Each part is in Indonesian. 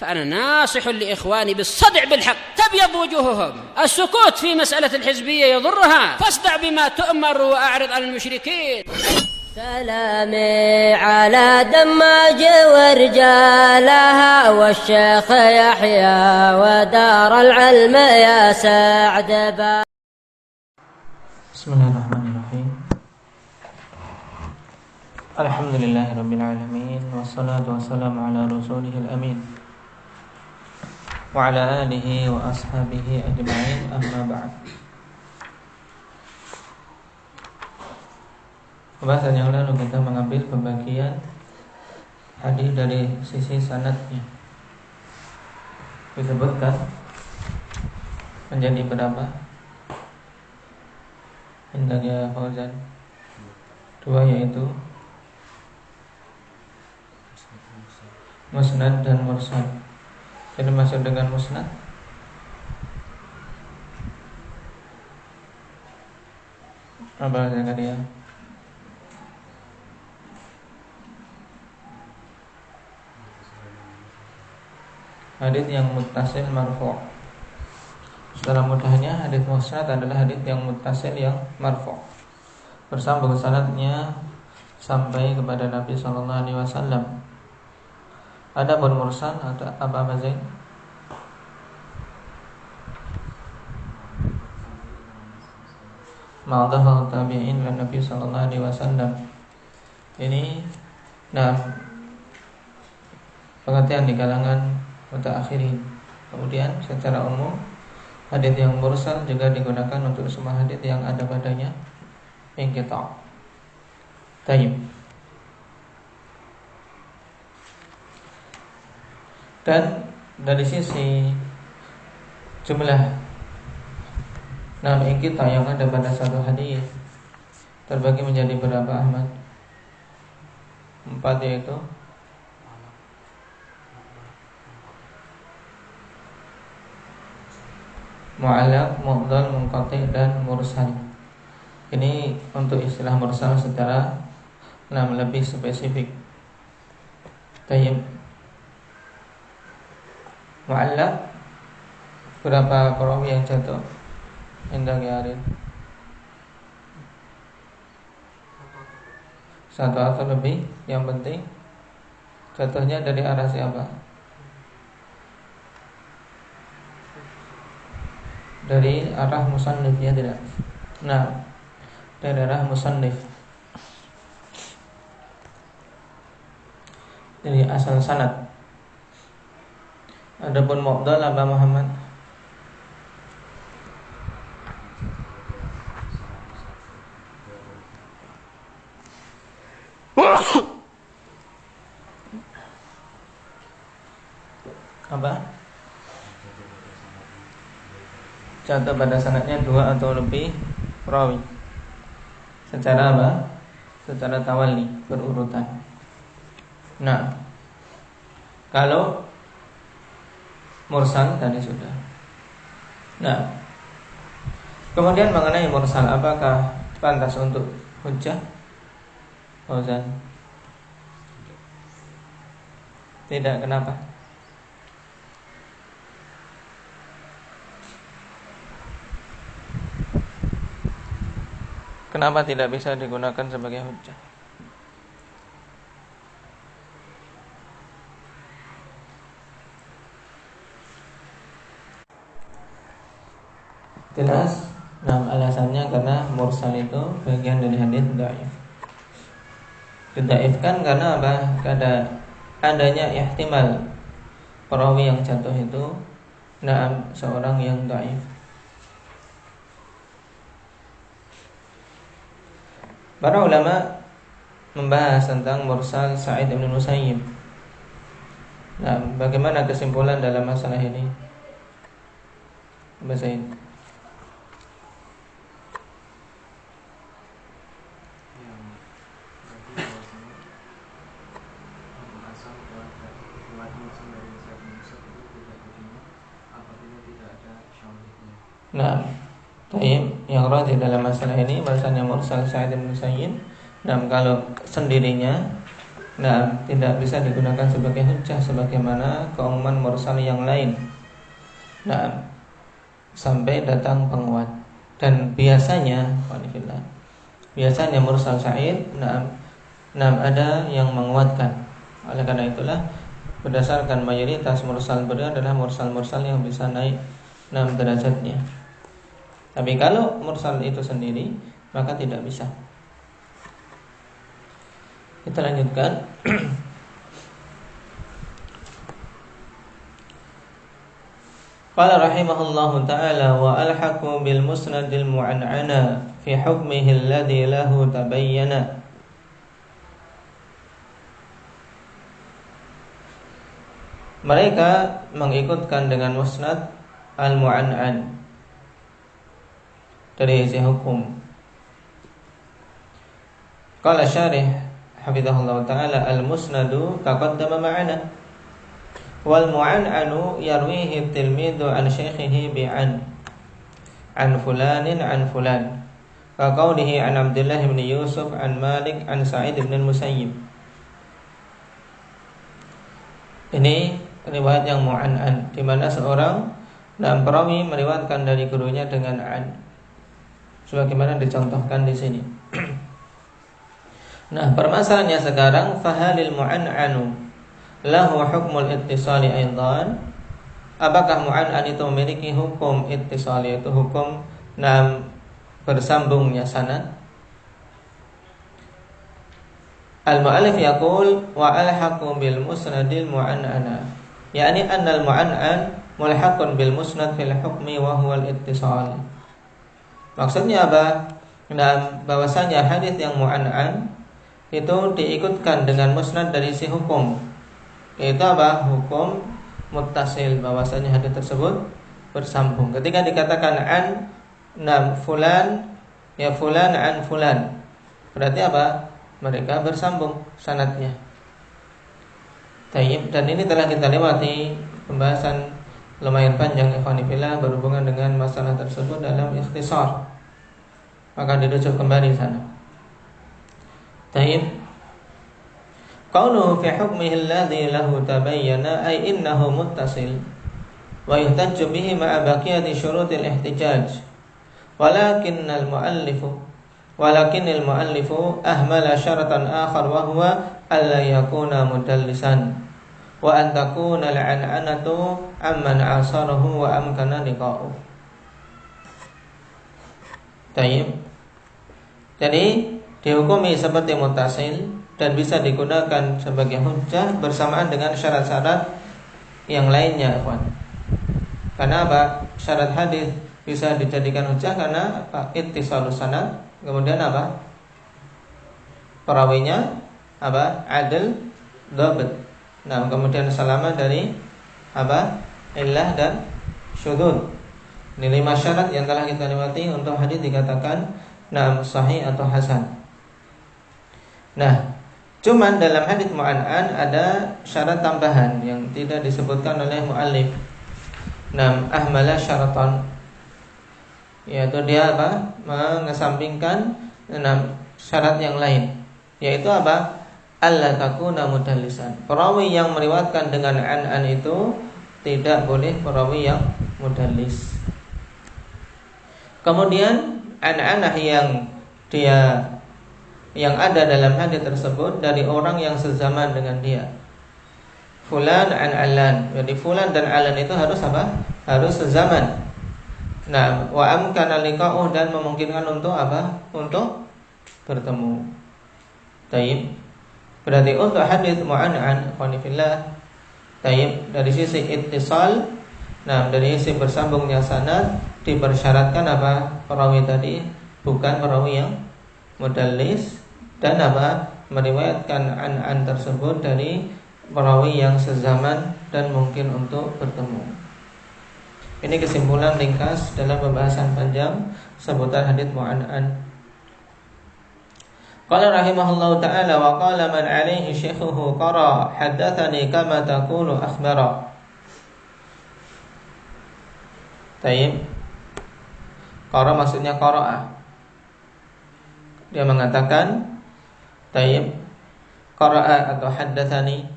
فأنا ناصح لإخواني بالصدع بالحق تبيض وجوههم. السكوت في مسألة الحزبية يضرها، فاصدع بما تؤمر وأعرض عن المشركين. سلامي على دماج ورجالها والشيخ يحيى ودار العلم يا سعد با. Bismillahirrahmanirrahim. Alhamdulillahirrabbilalamin. Wassalatu wassalamu ala rasulihil amin wa ala alihi wa ashabihi ajma'in, amma ba'd. Pembahasan yang lalu kita mengambil pembagian hadis dari sisi sanadnya. Disebutkan menjadi berapa? Indahnya Fauzan 2, yaitu musnad dan mursal. Jadi masuk dengan musnad apa yang dia? Hadits yang muttasil marfu'. Secara mudahnya hadits musnad adalah hadits yang muttasil yang marfu', bersambung sanadnya sampai kepada Nabi sallallahu alaihi wasallam. Adapun mursal ada apa Zain? Ma'adhahul tabi'in dan Nabi sallallahu alaihi wasallam. Ini pengertian di kalangan mutaakhirin. Kemudian secara umum hadits yang mursal juga digunakan untuk semua hadits yang ada padanya inqita'. Tayyib. Dan dari sisi jumlah inqita' yang ada pada satu hadis terbagi menjadi berapa, Ahmad? 4, yaitu mu'allaq, mu'dhal, munqati' dan mursal. Ini untuk istilah mursal secara lebih spesifik. Tayyib. Mu'allaq, berapa perawi yang jatuh? Indah Arif. 1 atau lebih. Yang penting jatuhnya dari arah siapa? Dari arah musannif, ya tidak? Dari arah musannif, dari asal sanad. Adapun mu'dhal apa Muhammad? Apa? Contoh pada sanadnya 2 atau lebih perawi. Secara apa? Secara tawali, berurutan. Kalau mursal tadi sudah. Kemudian mengenai mursal, apakah pantas untuk hujjah? Fauzan? Tidak, kenapa? Kenapa tidak bisa digunakan sebagai hujjah? Jelas? Alasannya karena mursal itu bagian dari hadits dhaif. Didhaifkan karena apa? Karena adanya ihtimal perawi yang jatuh itu seorang yang dhaif. Para ulama membahas tentang mursal Sa'id bin Musayyib. Bagaimana kesimpulan dalam masalah ini? Bahasa ini. Yang rajih dalam masalah ini bahasanya mursal Sa'id bin Musayyib. Kalau sendirinya tidak bisa digunakan sebagai hujjah sebagaimana keumuman mursal yang lain. Sampai datang penguat. Dan biasanya mursal sa'id ada yang menguatkan. Oleh karena itulah berdasarkan mayoritas mursal beliau adalah mursal yang bisa naik derajatnya. Tapi kalau mursal itu sendiri maka tidak bisa. Kita lanjutkan. Qala rahimahullahu ta'ala wa alhaqu bil musnadil mu'an'ana fi hukmihi alladhi lahu tabayyana. Mereka mengikutkan dengan musnad al-mu'an'an dari isi hukum. Qala syarih hafizahullah ta'ala al-musnadu taqaddama ma'ana wal mu'an'anu yarwihi at-tilmidhu an syaikhihi bi'an fulanin an fulan ka qawlihi an Abdullah bin Yusuf an Malik an Sa'id bin Musayyib. Ini riwayat yang mu'an'an, di mana seorang perawi meriwayatkan dari gurunya dengan an, sebagaimana dicontohkan di sini. Permasalahannya sekarang, fahalil mu'an'anu lahu hukmul ittisali aidan. Apakah mu'an'an itu memiliki hukum ittisali, yaitu hukum bersambungnya sanad? Al-mu'allif yaqul wa alhaqu bil musnadil mu'an'ana, yakni anna al-mu'an'an mulhaqun bil musnad fil hukmi wa huwa al-ittisal. Maksudnya apa? Bahwasanya hadis yang mu'an'an itu diikutkan dengan musnad dari si hukum, yaitu apa? Hukum muttasil, bahwasanya hadis tersebut bersambung. Ketika dikatakan an fulan ya fulan an fulan, berarti apa? Mereka bersambung sanadnya. Tayyib, dan ini telah kita lewati pembahasan lumayan panjang ikhwanifillah berhubungan dengan masalah tersebut dalam ikhtisar. Maka dirujuk kembali sana. Tayyib. Qawluhu fi hukmihi alladhi lahu tabayyana ay innahu muttasil wa yuhtajju bihi ma'a baqiyati syurutil ihtijaj. Walakinnal mu'allifu ahmala syaratan akhar wa huwa alla yakuna mudallisan wa an takuna al-an'anatu amman asarahu wa amkana liqa'uh. Tayyib. Jadi dihukumi seperti muttasil dan bisa digunakan sebagai hujjah bersamaan dengan syarat-syarat yang lainnya, kawan. Karena apa? Syarat hadis bisa dijadikan hujjah karena apa? Ittisalus sanad. Kemudian apa? Perawinya apa? Adil, dhabit. Kemudian salamah dari apa? Illah dan syudzud. Ini 5 syarat yang telah kita lewati untuk hadis dikatakan sahih atau hasan. Cuman dalam hadis mu'an'an ada syarat tambahan yang tidak disebutkan oleh mu'allif. Ahmala syaratan, yaitu dia apa? Mengesampingkan 6 syarat yang lain, yaitu apa? Alla takuna mudallisan. Perawi yang meriwayatkan dengan an itu tidak boleh perawi yang mudallis. Kemudian an-anah yang ada dalam hadis tersebut dari orang yang sezaman dengan dia. Fulan an alan. Jadi fulan dan alan itu harus apa? Harus sezaman. Wa amkana liqa'uh, dan memungkinkan untuk apa? Untuk bertemu. Tayyib. Berarti untuk hadis mu'an'an qanifillah, tayyib, dari sisi ittisal, dari sisi bersambungnya sanad dipersyaratkan apa? Perawi tadi bukan perawi yang mudallis, dan apa? Meriwayatkan an tersebut dari perawi yang sezaman dan mungkin untuk bertemu. Ini kesimpulan ringkas dalam pembahasan panjang seputar hadits mu'an'an. Qala rahimahullahu ta'ala wa qala man 'alaihi syaikhuhu qara haddatsani kama taqulu akhbara. Tayyib. Qara maksudnya qara'a. Dia mengatakan tayyib, qara'a atau haddatsani,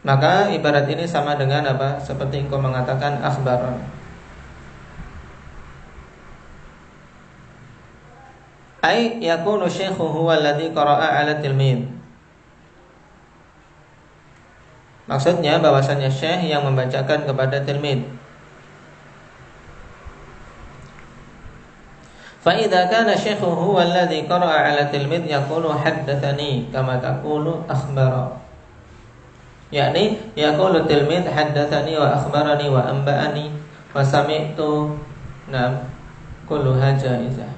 maka ibarat ini sama dengan apa? Seperti engkau mengatakan akhbarana. Ai yakunu syaikhu huwa alladhi qara'a 'ala tilmid. Maksudnya bahwasanya syekh yang membacakan kepada tilmid. Fa idza kana syaikhu huwa alladhi qara'a 'ala tilmid yaqulu haddatsani kama taqulu akhbara. yakni yaqulu tilmid haddatsani wa akhbarani wa anba'ani wa sami'tu kulluha jaizah.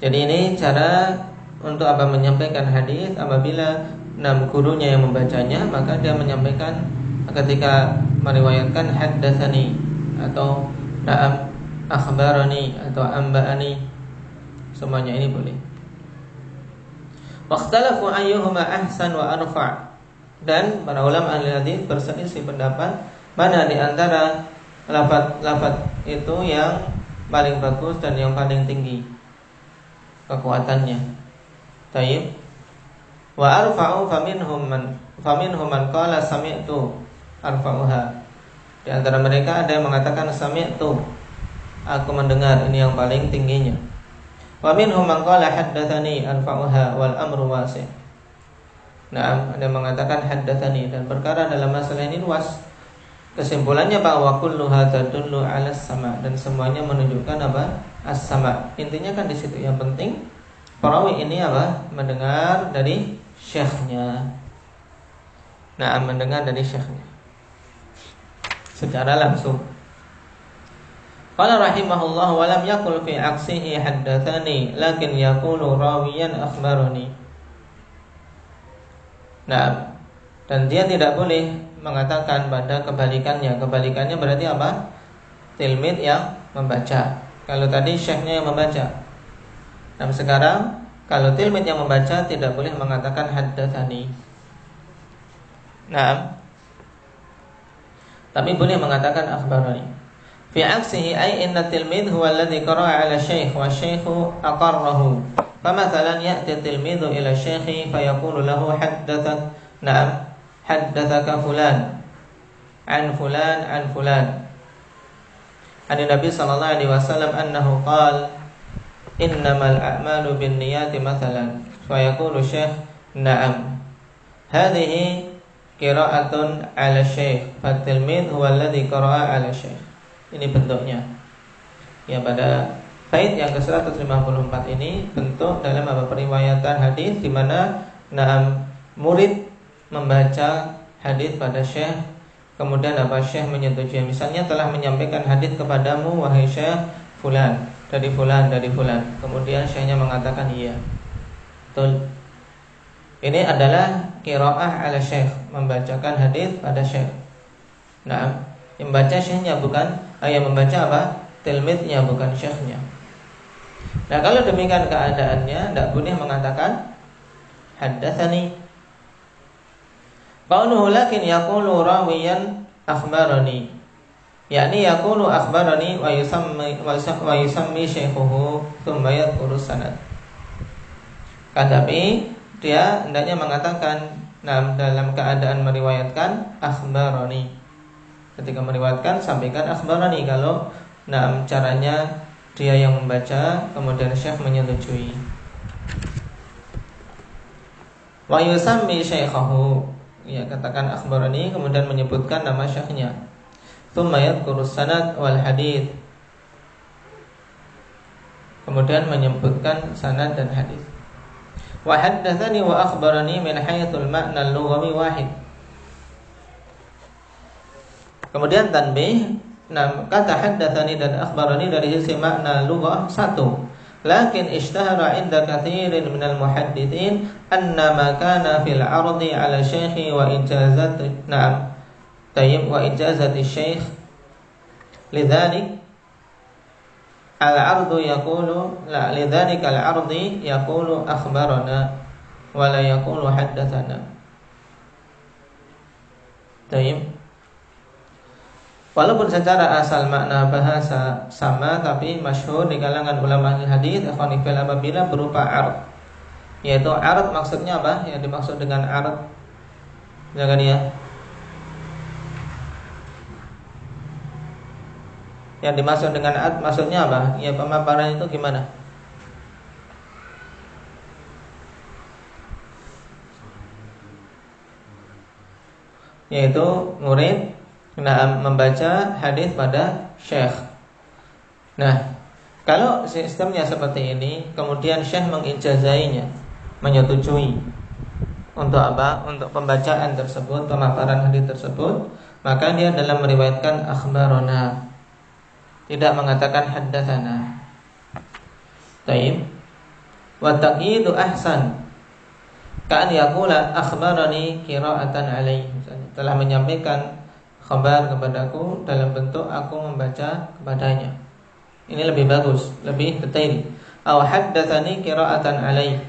Jadi ini cara untuk apa? Menyampaikan hadis apabila gurunya yang membacanya, maka dia menyampaikan ketika meriwayatkan haddatsani atau akhbarani atau anba'ani, semuanya ini boleh. Waqtalafu ayyuhuma ahsan wa anfa'. Dan para ulama ahli hadis berselisih pendapat mana di antara lafaz itu yang paling bagus dan yang paling tinggi kekuatannya. Tayyib. Wa arfa'u faminhum man qala sami'tu arfa'uha. Di antara mereka ada yang mengatakan sami'tu, aku mendengar, ini yang paling tingginya. Wa minhum man qala haddatsani arfa'uha wal amru wasi'. Nah, ada yang mengatakan haddatsani, dan perkara dalam masalah ini luas. Kesimpulannya bahwa kulluha tadullu 'ala as-sama', dan semuanya menunjukkan apa? As-sama'. Intinya kan di situ yang penting perawi ini apa? Mendengar dari syekhnya. Nah, mendengar dari syekhnya secara langsung. Qala rahimahullah wa lam yaqul fi aksihi haddatsani lakin yaqulu rawiyan akhbarani. Nah, dan dia tidak boleh mengatakan pada kebalikannya. Kebalikannya berarti apa? Tilmid yang membaca. Kalau tadi syekhnya yang membaca. Nah, sekarang kalau tilmid yang membaca tidak boleh mengatakan haddatsani. Nah, tapi boleh mengatakan akhbarani. Fi aksihi ay inna tilmid huwa alladhi qara'a 'ala syekh wa syekhu aqarrahu. Famathalan ya'ti tilmidhu ila syekhi fayaqulu lahu haddathak haddathaka fulan an fulan an fulan. An Nabi sallallahu alaihi wasallam annahu qala innamal a'malu binniyati mathalan fayaqulu syekh na'am hadhihi qira'atun 'ala syekh fatilmid huwa alladhi qara'a 'ala syekh. Ini bentuknya. Ya, pada bait yang ke-154 ini bentuk dalam apa? Periwayatan hadis di mana murid membaca hadis pada syekh, kemudian apa? Syekh menyetujui. Misalnya telah menyampaikan hadis kepadamu wahai syekh fulan, dari fulan, dari fulan. Kemudian syekhnya mengatakan iya. Betul. Ini adalah qiraah 'ala syekh, membacakan hadis pada syekh. Nah, yang membaca syekhnya bukan, yang membaca apa? Tilmidnya, bukan syekhnya. Nah, kalau demikian keadaannya, tidak boleh mengatakan haddatsani. Qawluhu lakin yaqulu rawiyan akhbarani, yakni yaqulu akhbarani wa yusammi syaikhuhu thumma yadhkuru sanad. Tetapi dia hendaknya mengatakan dalam keadaan meriwayatkan akhbarani. Ketika meriwayatkan sampaikan akhbarani. Kalau caranya dia yang membaca kemudian syekh menyetujui. Wa yusammi syaikhahu, ya, katakan akhbarani kemudian menyebutkan nama syekhnya. Tsumma yadhkuru sanad wal hadits, kemudian menyebutkan sanad dan hadis. Wa haddatsani wa akhbarani min haitsul ma'na al-lughawi wahid. Kemudian tanbih, kata haddatsani dan akhbarani dari sisi makna lughah satu. Lakin ishtahara 'inda katsirin minal muhadditsin anna ma kana fil 'ardi 'ala syaikhi wa ijazati wa ijazati syekh. Lidzalik al-'ardu yaqulu lidzalika al-'ardi yaqulu akhbarana wa la yaqulu haddatsana. Tayyib. Walaupun secara asal makna bahasa sama, tapi masyhur di kalangan ulama hadis ikhwan fillah apabila berupa 'ard. Yaitu arad maksudnya apa? Yang dimaksud dengan arad, jangan ya. Yang dimaksud dengan arad maksudnya apa? Ya, pemaparan itu gimana? Yaitu murid membaca hadis pada syekh. Nah, kalau sistemnya seperti ini, kemudian syekh mengijazainya, menyetujui untuk apa? Untuk pembacaan tersebut, pemaparan hadis tersebut, maka dia dalam meriwayatkan akhbarana, tidak mengatakan haddatsana. Taib. Wa taqidu ahsan. Ka'an yaqula akhbarani qira'atan alaihi, misalnya telah menyampaikan khabar kepadaku dalam bentuk aku membaca kepadanya. Ini lebih bagus, lebih detail. Aw haddatsani qira'atan alaihi.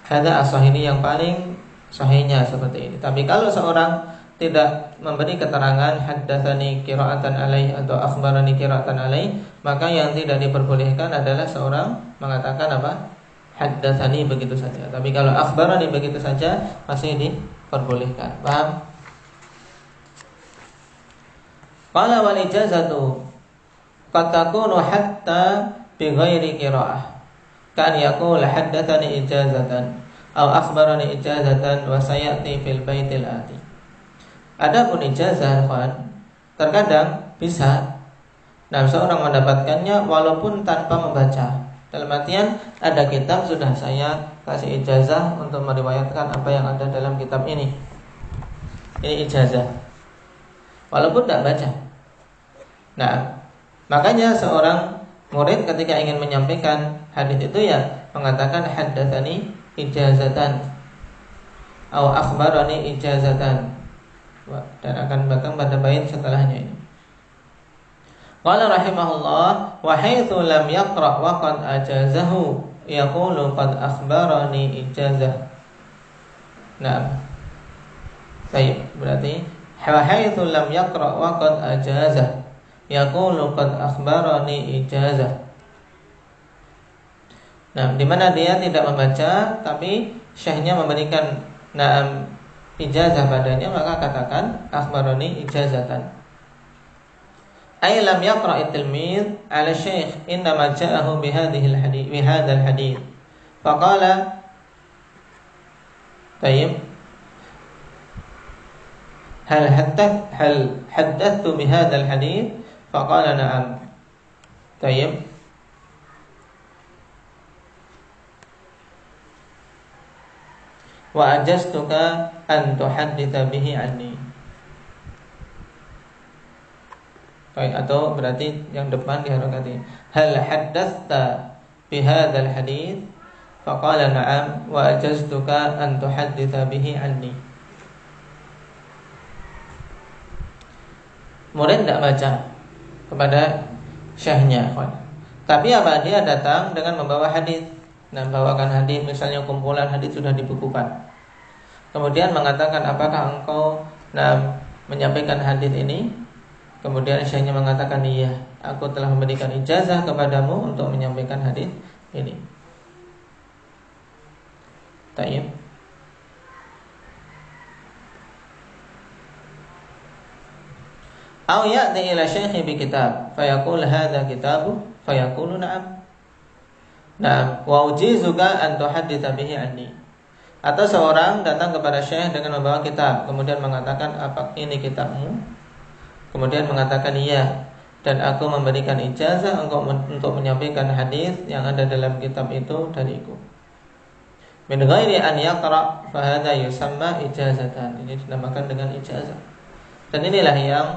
Hadza as-sahih, yang paling sahihnya seperti ini. Tapi kalau seorang tidak memberi keterangan haddatsani qira'atan alaihi atau akhbarani qira'atan alaihi, maka yang tidak diperbolehkan adalah seorang mengatakan apa? Haddatsani begitu saja. Tapi kalau akhbarani begitu saja masih diperbolehkan. Paham? Qala wal ijazatu qad takunu hatta bi ghairi qira'ah. Kan yaqul haddatsani ijazatan aw akhbarani ijazatan wa sayati fil baitil ati. Adapun ijazah, ikhwan, terkadang bisa seorang mendapatkannya walaupun tanpa membaca. Dalam artian ada kitab sudah saya kasih ijazah untuk meriwayatkan apa yang ada dalam kitab ini. Ini ijazah, walaupun tidak baca. Nah, makanya seorang murid ketika ingin menyampaikan hadis itu ya mengatakan haddatsani ijazatan atau akhbarani ijazatan, dan akan bahkan pada bait setelahnya ini. Qala rahimahullah wa haitsu lam yaqra wa qad ajazahu yaqulu qad akhbarani ijazah. Nah, baik, berarti wa haitsu lam yaqra wa qad ajazah yaqulu qad akhbarani ijazah. Nah, di mana dia tidak membaca tapi syekhnya memberikan ijazah padanya, maka katakan akhbarani ijazatan. Ay lam yaqra' at-tilmidh 'ala syekh innama ja'ahu bihadhihi al-hadith bi hadzal hadith. Faqala tayyib hal haddathtu bi hadzal hadith? Faqala na'am. Tayyib. Wa ajaztuka an tuhadditha bihi anni. Atau berarti yang depan diharokati hal haddatsta bi hadzal hadits? Faqala na'am wa ajaztuka an tuhadditha bihi anni. Murid tidak baca kepada syekhnya, tapi apa? Dia datang dengan membawa hadis. Bawakan hadis, misalnya kumpulan hadis sudah dibukukan. Kemudian mengatakan, apakah engkau menyampaikan hadis ini? Kemudian syekhnya mengatakan, iya, aku telah memberikan ijazah kepadamu untuk menyampaikan hadis ini. Tayyib. Aw ya'ti ila syekhi bi kitab fayaqul hadza kitabu fayaqulu na'am. Nah, wa ujizuka an tuhadditha bihi anni. Atau seorang datang kepada syekh dengan membawa kitab, kemudian mengatakan, apa ini kitabmu? Kemudian mengatakan, iya, dan aku memberikan ijazah untuk menyampaikan hadis yang ada dalam kitab itu dariku. Min ghairi an yaqra fa hadza yusamma ijazatan. Ini dinamakan dengan ijazah. Dan inilah yang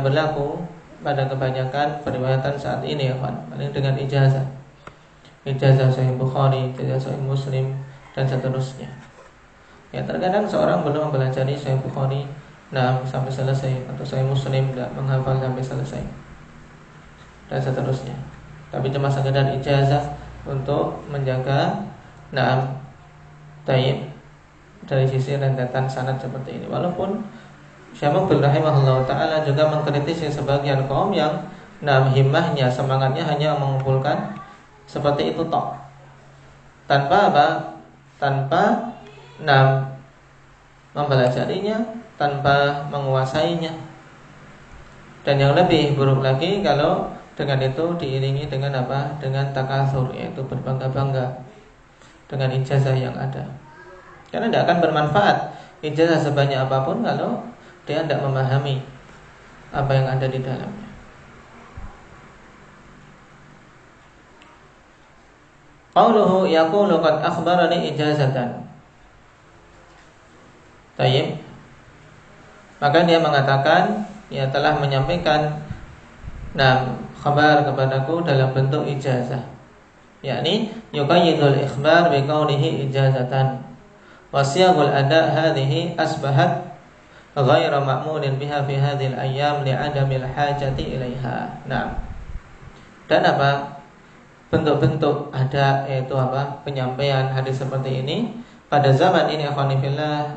berlaku pada kebanyakan periwayatan saat ini, ya kawan, dengan ijazah. Ijazah Sahih Bukhari, ijazah Sahih Muslim, dan seterusnya. Ya, terkadang seorang belum mempelajari Sahih Bukhari sampai selesai, atau Sahih Muslim tidak menghafal sampai selesai, dan seterusnya. Tapi cuma sekedar ijazah untuk menjaga tayyib dari sisi rentetan sanad seperti ini. Walaupun Syekh Muqbil rahimahullah ta'ala juga mengkritisi sebagian kaum yang himmahnya, semangatnya hanya mengumpulkan seperti itu tok, tanpa tanpa mempelajarinya, tanpa menguasainya. Dan yang lebih buruk lagi kalau dengan itu diiringi dengan apa? Dengan takatsur, yaitu berbangga-bangga dengan ijazah yang ada. Karena tidak akan bermanfaat ijazah sebanyak apapun kalau dia tidak memahami apa yang ada di dalamnya. Qauluhu yaqulu qad akhbarani ijazatan. Tayyib. Maka dia mengatakan, ia telah menyampaikan khabar kepadaku dalam bentuk ijazah, yakni yuqayyidul ikhbar biqaulihi ijazatan wa siyaqul ada hadhihi asbahat ghaira ma'mulin biha fi hadhil ayyam li'adamil hajati ilaiha. Dan bentuk-bentuk ada, yaitu penyampaian hadis seperti ini pada zaman ini akhwani fillah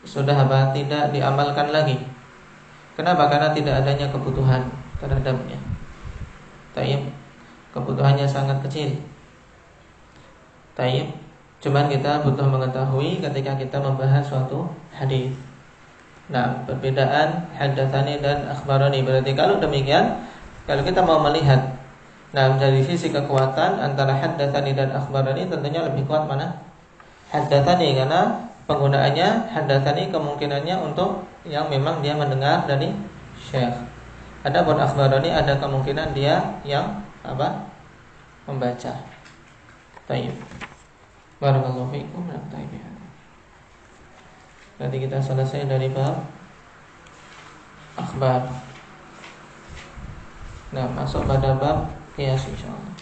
sudah tidak diamalkan lagi. Kenapa? Karena tidak adanya kebutuhan terhadapnya. Tayyib. Kebutuhannya sangat kecil. Tayyib. Cuman kita butuh mengetahui ketika kita membahas suatu hadis. Perbedaan haddatsani dan akhbarani. Berarti kalau demikian, kalau kita mau melihat dari sisi kekuatan antara haddatsani dan akhbarani, tentunya lebih kuat mana? Haddatsani, karena penggunaannya haddatsani kemungkinannya untuk yang memang dia mendengar dari syekh. Adapun akhbarani ada kemungkinan dia yang membaca. Tayyib. Barakallahu fiikum. Berarti kita selesai dari bab akhbar. Masuk pada bab qiyas insyaallah.